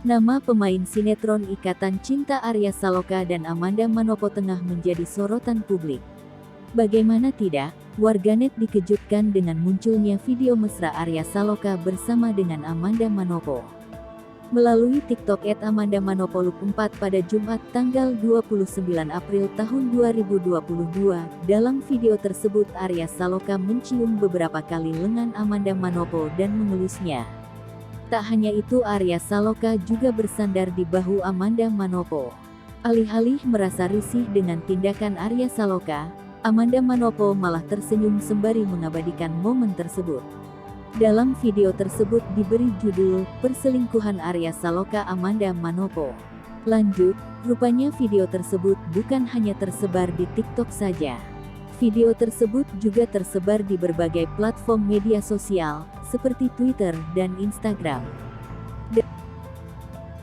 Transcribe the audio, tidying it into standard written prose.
Nama pemain sinetron Ikatan Cinta Arya Saloka dan Amanda Manopo tengah menjadi sorotan publik. Bagaimana tidak, warganet dikejutkan dengan munculnya video mesra Arya Saloka bersama dengan Amanda Manopo. Melalui TikTok @AmandaManopo4 pada Jumat tanggal 29 April tahun 2022, dalam video tersebut Arya Saloka mencium beberapa kali lengan Amanda Manopo dan mengelusnya. Tak hanya itu, Arya Saloka juga bersandar di bahu Amanda Manopo. Alih-alih merasa risih dengan tindakan Arya Saloka, Amanda Manopo malah tersenyum sembari mengabadikan momen tersebut. Dalam video tersebut diberi judul "Perselingkuhan Arya Saloka Amanda Manopo". Lanjut, rupanya video tersebut bukan hanya tersebar di TikTok saja. Video tersebut juga tersebar di berbagai platform media sosial, seperti Twitter dan Instagram.